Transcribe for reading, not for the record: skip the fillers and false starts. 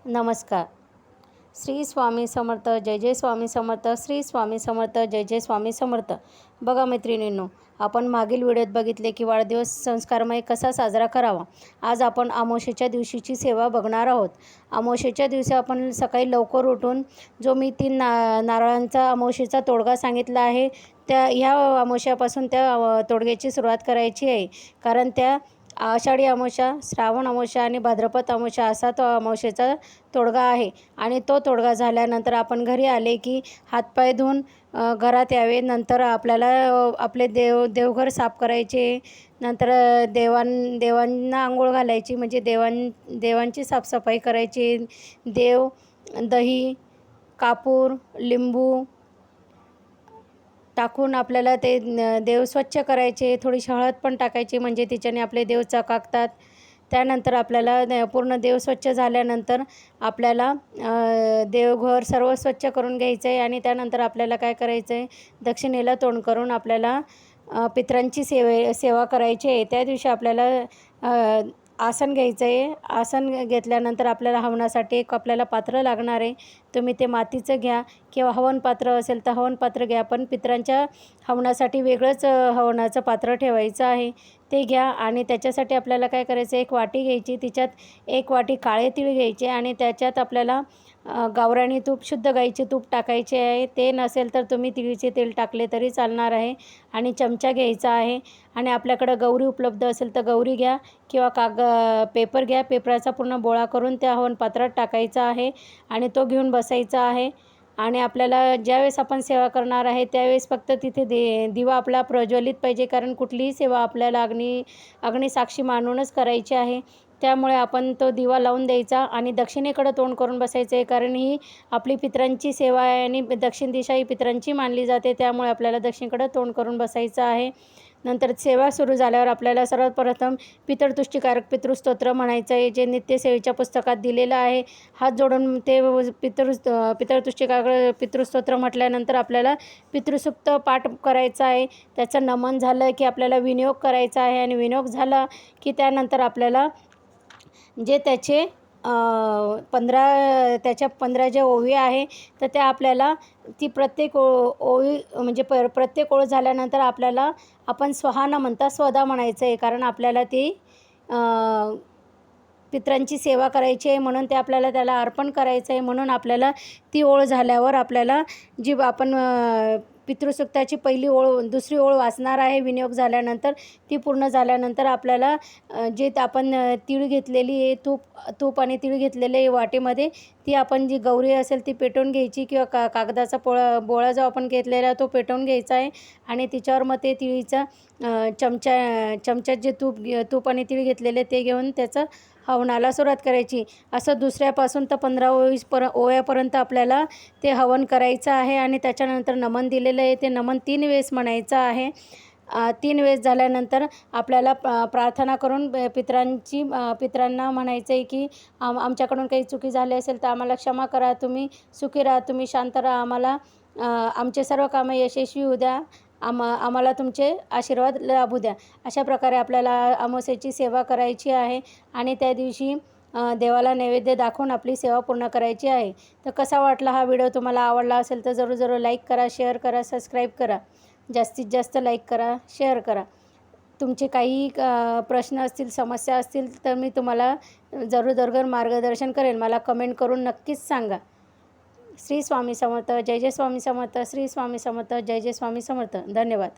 नमस्कार. श्री स्वामी समर्थ. जय जय स्वामी समर्थ. श्री स्वामी समर्थ. जय जय स्वामी समर्थ. बघा मैत्रिणींनो, आपण मागील व्हिडिओत बघितले की वाढदिवस संस्कारमय कसा साजरा करावा. आज आपण अमावस्येच्या दिवशीची सेवा बघणार आहोत. अमावस्येच्या दिवशी आपण सकाळी लवकर उठून जो मी 3 नारळांचा अमावस्येचा तोडगा सांगितला आहे, ह्या अमावस्यापासून त्या तोडग्याची सुरुवात करायची आहे. कारण त्या आषाढी अमावस्या, श्रावण अमावस्या आणि भाद्रपद अमावस्या असा तो अमावस्येचा तोडगा आहे. आणि तो तोडगा झाल्यानंतर आपण घरी आले की हातपाय धुवून घरात यावे. नंतर आपल्याला आपले देवघर साफ करायचे. नंतर देवांना आंघोळ घालायची, म्हणजे देवांची साफसफाई करायची. दही, कापूर, लिंबू टाकून आपल्याला ते देव स्वच्छ करायचे. थोडीशी हळद पण टाकायची, म्हणजे तिच्याने आपले देव चकाकतात. त्यानंतर आपल्याला पूर्ण देव स्वच्छ झाल्यानंतर आपल्याला देवघर सर्व स्वच्छ करून घ्यायचं आहे. आणि त्यानंतर आपल्याला काय करायचं आहे, दक्षिणेला तोंड करून आपल्याला पितरांची सेवा करायची आहे. त्या दिवशी आपल्याला आसन घ्यायचं आहे. आसन घेतल्यानंतर आपल्याला हवनासाठी एक आपल्याला पात्र लागणार आहे. तुम्ही ते मातीचं घ्या किंवा हवन पात्र असेल तर हवन पात्र घ्या, पण पितरांच्या हवनासाठी वेगळंच हवनाचं पात्र ठेवायचं आहे, ते घ्या. आणि त्याच्यासाठी आपल्याला काय करायचं, एक वाटी घ्यायची, तिच्यात 1 वाटी काळे तीळ घ्यायचे आणि त्याच्यात आपल्याला गावरानी तूप, शुद्ध गाईचे तूप टाकायचे आहे. ते नसेल तर तुम्ही तिळीचे तेल टाकले तरी चालणार आहे. आणि चमचा घ्यायचा आहे. आणि आपल्याकडं गौरी उपलब्ध असेल तर गौरी घ्या किंवा पेपर घ्या. पेपराचा पूर्ण बोळा करून त्या हवन पात्रात टाकायचा आहे आणि तो घेऊन बसायचा आहे. आणि आपल्याला ज्यावेळेस आपण सेवा करणार आहे त्यावेळेस फक्त तिथे दिवा आपला प्रज्वलित पाहिजे, कारण कुठलीही सेवा आपल्याला अग्निसाक्षी मानूनच करायची आहे. त्यामुळे आपण तो दिवा लावून द्यायचा आणि दक्षिणेकडं तोंड करून बसायचं आहे, कारण ही आपली पितरांची सेवा आहे आणि दक्षिण दिशा ही पितरांची मानली जाते. त्यामुळे आपल्याला दक्षिणेकडं तोंड करून बसायचं आहे. नंतर सेवा सुरू झाल्यावर आपल्याला सर्वप्रथम पितृतुष्टीकारक पितृस्तोत्र म्हणायचं आहे, जे नित्यसेवेच्या पुस्तकात दिलेलं आहे. हात जोडून ते पितृतुष्टीकारक पितृस्तोत्र म्हटल्यानंतर आपल्याला पितृसूक्त पाठ करायचा आहे. त्याचं नमन झालं की आपल्याला विनियोग करायचा आहे. आणि विनियोग झाला की त्यानंतर आपल्याला जे त्याचे 15 ज्या ओवी आहे तर त्या आपल्याला ती प्रत्येक ओवी म्हणजे प्रत्येक ओळ झाल्यानंतर आपल्याला आपण स्वहा न म्हणता स्वधा म्हणायचं आहे, कारण आपल्याला ती पितरांची सेवा करायची आहे, म्हणून ते आपल्याला त्याला अर्पण करायचं आहे. म्हणून आपल्याला ती ओळ झाल्यावर आपल्याला जी आपण पितृसूक्ताची पहिली ओळ, दुसरी ओळ वाचणार आहे विनियोग झाल्यानंतर. ती पूर्ण झाल्यानंतर आपल्याला जे आपण तीळ घेतलेली आहे, तूप आणि तीळ घेतलेले वाटीमध्ये, ती आपण जी गौरी असेल ती पेटवून घ्यायची किंवा कागदाचा बोळा जो आपण घेतलेला तो पेटवून घ्यायचा आहे. आणि तिच्यावर मग ते तिळीचा चमच्यात जे तूप आणि तीळ घेतलेले ते घेऊन त्याचं हवनाला सुरुवात करायची. असं दुसऱ्यापासून तर 15 ओव्यापर्यंत आपल्याला ते हवन करायचं आहे. आणि त्याच्यानंतर नमन दिलेलं आहे, ते नमन 3 वेळेस म्हणायचं आहे. 3 वेळेस झाल्यानंतर आपल्याला प्रार्थना करून पितरांना म्हणायचं आहे की आमच्याकडून काही चुकी झाली असेल तर आम्हाला क्षमा करा, तुम्ही सुखी राहा, तुम्ही शांत राहा, आम्हाला आमचे सर्व कामं यशस्वी होऊ द्या, आम्हाला तुमचे आशीर्वाद लाभू द्या. अशा प्रकारे आपल्याला अमावस्येची सेवा करायची आहे. आणि त्या दिवशी देवाला नैवेद्य दाखवून आपली सेवा पूर्ण करायची आहे. तर कसा वाटला हा व्हिडिओ, तुम्हाला आवडला असेल तर जरूर लाईक करा, शेअर करा, सबस्क्राईब करा. जास्तीत जास्त लाईक करा, शेअर करा. तुमचे काही प्रश्न असतील, समस्या असतील तर मी तुम्हाला जरूर मार्गदर्शन करेन. मला कमेंट करून नक्कीच सांगा. श्री स्वामी समर्थ. जय जय स्वामी समर्थ. श्री स्वामी समर्थ. जय जय स्वामी समर्थ. धन्यवाद.